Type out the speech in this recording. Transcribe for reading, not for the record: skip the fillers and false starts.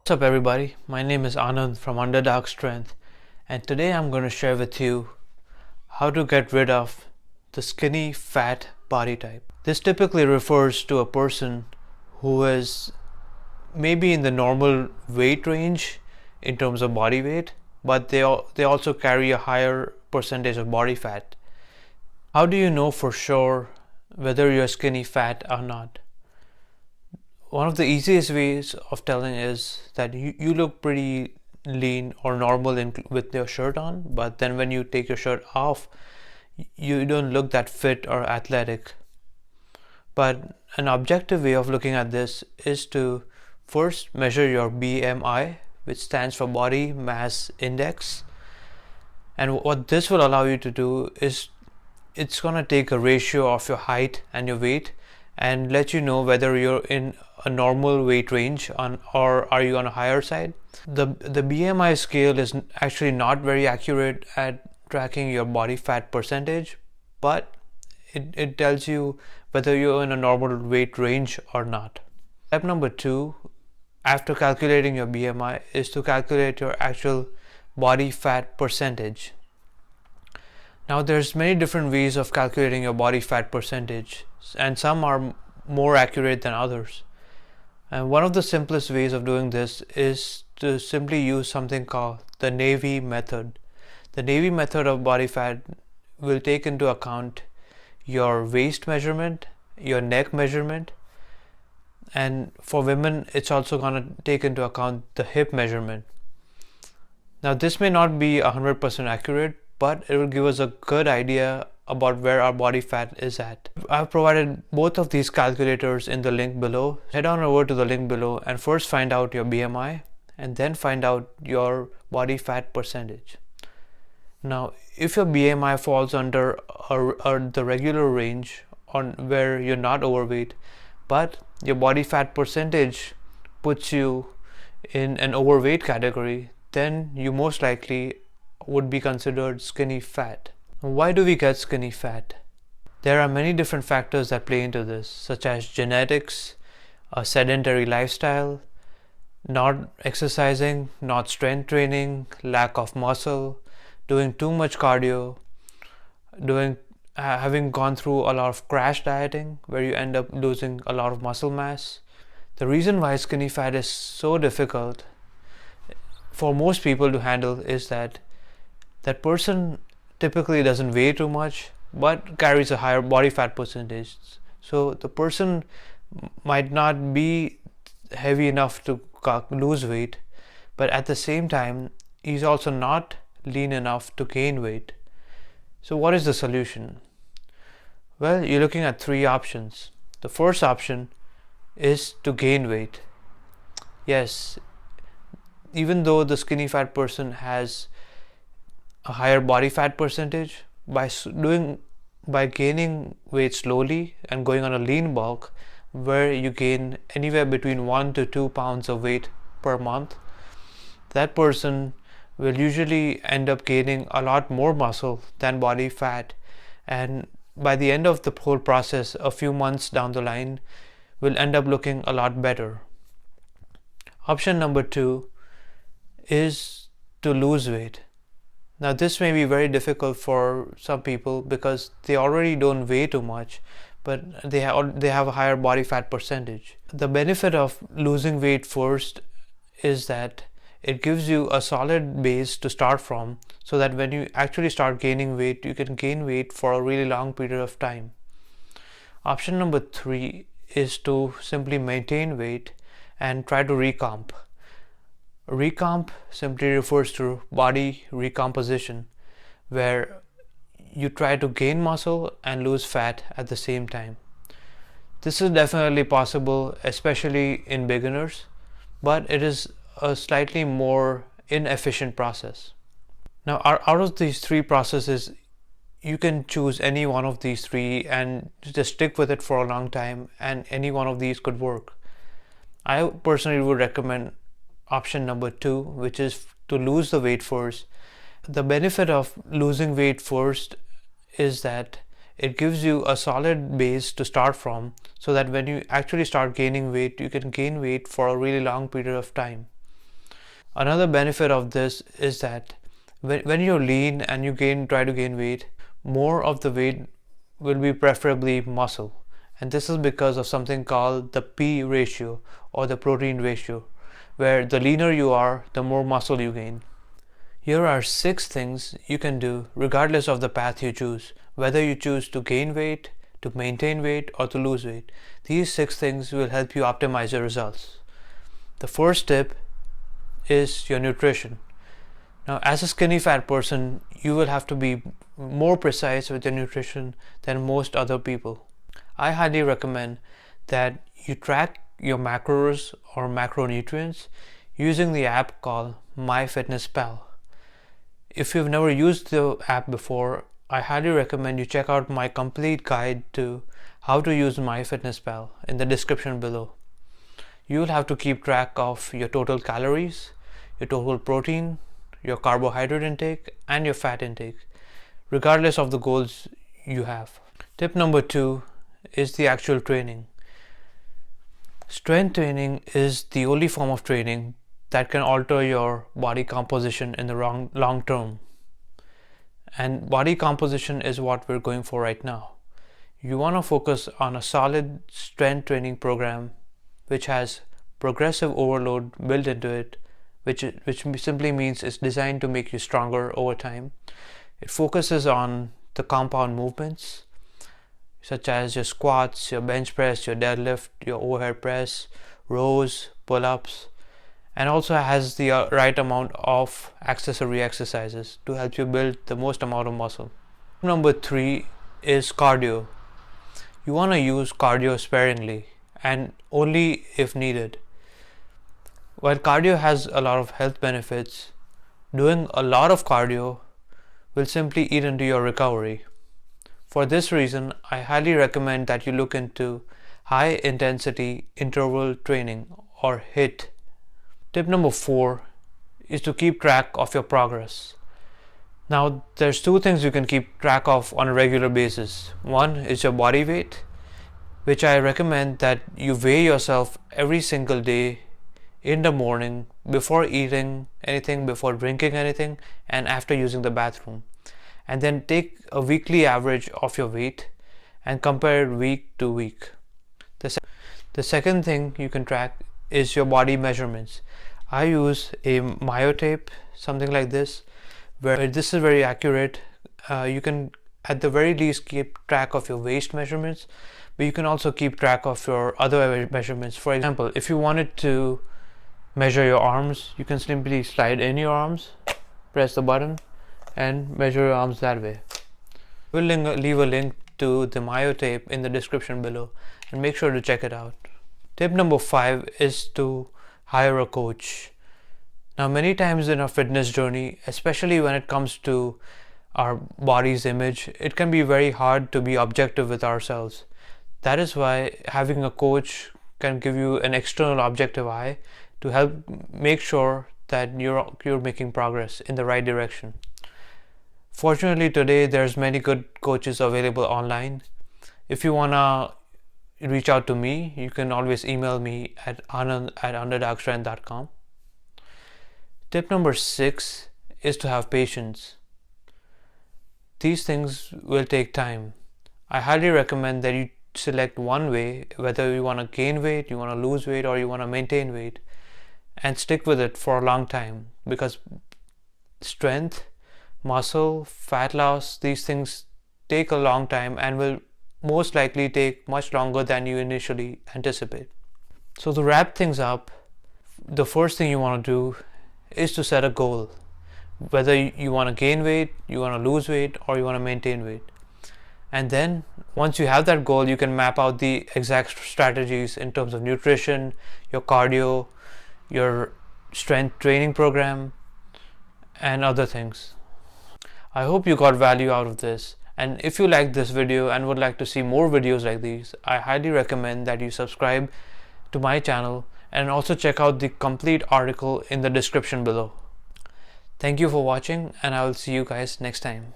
What's up everybody, my name is Anand from Underdog Strength, and today I'm going to share with you how to get rid of the skinny fat body type. This typically refers to a person who is maybe in the normal weight range in terms of body weight, but they also carry a higher percentage of body fat. How do you know for sure whether you're skinny fat or not? One of the easiest ways of telling is that you look pretty lean or normal with your shirt on, but then when you take your shirt off, you don't look that fit or athletic. But an objective way of looking at this is to first measure your BMI, which stands for Body Mass Index. And what this will allow you to do is it's going to take a ratio of your height and your weight and let you know whether you're in a normal weight range or are you on a higher side. The BMI scale is actually not very accurate at tracking your body fat percentage, but it tells you whether you're in a normal weight range or not. Step number 2 after calculating your BMI is to calculate your actual body fat percentage. Now there's many different ways of calculating your body fat percentage, and some are more accurate than others. And one of the simplest ways of doing this is to simply use something called the Navy method. The Navy method of body fat will take into account your waist measurement, your neck measurement, and for women it's also going to take into account the hip measurement. Now this may not be 100% accurate, but it will give us a good idea about where our body fat is at. I've provided both of these calculators in the link below. Head on over to the link below and first find out your BMI and then find out your body fat percentage. Now if your BMI falls under the regular range on where you're not overweight, but your body fat percentage puts you in an overweight category, then you most likely would be considered skinny fat. Why do we get skinny fat? There are many different factors that play into this, such as genetics, a sedentary lifestyle, not exercising, not strength training, lack of muscle, doing too much cardio, having gone through a lot of crash dieting where you end up losing a lot of muscle mass. The reason why skinny fat is so difficult for most people to handle is that person typically doesn't weigh too much but carries a higher body fat percentage. So the person might not be heavy enough to lose weight, but at the same time he's also not lean enough to gain weight. So what is the solution? Well, you're looking at 3 options. The first option is to gain weight. Yes, even though the skinny fat person has a higher body fat percentage, by gaining weight slowly and going on a lean bulk where you gain anywhere between 1 to 2 pounds of weight per month, that person will usually end up gaining a lot more muscle than body fat, and by the end of the whole process, a few months down the line, will end up looking a lot better. Option number 2 is to lose weight. Now this may be very difficult for some people because they already don't weigh too much, but they have a higher body fat percentage. The benefit of losing weight first is that it gives you a solid base to start from, so that when you actually start gaining weight, you can gain weight for a really long period of time. Option number 3 is to simply maintain weight and try to recomp. Recomp simply refers to body recomposition, where you try to gain muscle and lose fat at the same time. This is definitely possible, especially in beginners, but it is a slightly more inefficient process. Now out of these 3 processes, you can choose any one of these 3 and just stick with it for a long time, and any one of these could work. I personally would recommend option number 2, which is to lose the weight first. The benefit of losing weight first is that it gives you a solid base to start from, so that when you actually start gaining weight, you can gain weight for a really long period of time. Another benefit of this is that when you're lean and you try to gain weight, more of the weight will be preferably muscle. And this is because of something called the P ratio, or the protein ratio, where the leaner you are, the more muscle you gain. Here are 6 things you can do regardless of the path you choose, whether you choose to gain weight, to maintain weight, or to lose weight. These 6 things will help you optimize your results. The first tip is your nutrition. Now, as a skinny fat person, you will have to be more precise with your nutrition than most other people. I highly recommend that you track your macros or macronutrients using the app called MYFITNESSPAL. If you've never used the app before, I highly recommend you check out my complete guide to how to use MyFitnessPal in the description below. You will have to keep track of your total calories, your total protein, your carbohydrate intake, and your fat intake, regardless of the goals you have. Tip number 2 is the actual training. Strength training is the only form of training that can alter your body composition in the long term. And body composition is what we're going for right now. You want to focus on a solid strength training program which has progressive overload built into it, which simply means it's designed to make you stronger over time. It focuses on the compound movements such as your squats, your bench press, your deadlift, your overhead press, rows, pull-ups, and also has the right amount of accessory exercises to help you build the most amount of muscle. Number 3 is cardio. You want to use cardio sparingly and only if needed. While cardio has a lot of health benefits, doing a lot of cardio will simply eat into your recovery. For this reason, I highly recommend that you look into high intensity interval training, or HiiT. Tip number 4 is to keep track of your progress. Now, there's 2 things you can keep track of on a regular basis. One is your body weight, which I recommend that you weigh yourself every single day in the morning, before eating anything, before drinking anything, and after using the bathroom. And then take a weekly average of your weight and compare it week to week. The second thing you can track is your body measurements. I use a myotape, something like this, where this is very accurate. You can at the very least keep track of your waist measurements, but you can also keep track of your other measurements. For example, if you wanted to measure your arms, you can simply slide in your arms, press the button, and measure your arms that way. We'll leave a link to the myotape in the description below, and make sure to check it out. Tip number 5 is to hire a coach. Now, many times in our fitness journey, especially when it comes to our body's image, it can be very hard to be objective with ourselves. That is why having a coach can give you an external objective eye to help make sure that you're making progress in the right direction. Fortunately, today there's many good coaches available online. If you wanna reach out to me, you can always email me at anand@underdogstrength.com. Tip number 6 is to have patience. These things will take time. I highly recommend that you select one way, whether you want to gain weight, you want to lose weight, or you want to maintain weight, and stick with it for a long time, because strength, muscle, fat loss, these things take a long time and will most likely take much longer than you initially anticipate. So to wrap things up, the first thing you want to do is to set a goal. Whether you want to gain weight, you want to lose weight, or you want to maintain weight. And then once you have that goal, you can map out the exact strategies in terms of nutrition, your cardio, your strength training program, and other things. I hope you got value out of this, and if you liked this video and would like to see more videos like these, I highly recommend that you subscribe to my channel and also check out the complete article in the description below. Thank you for watching, and I will see you guys next time.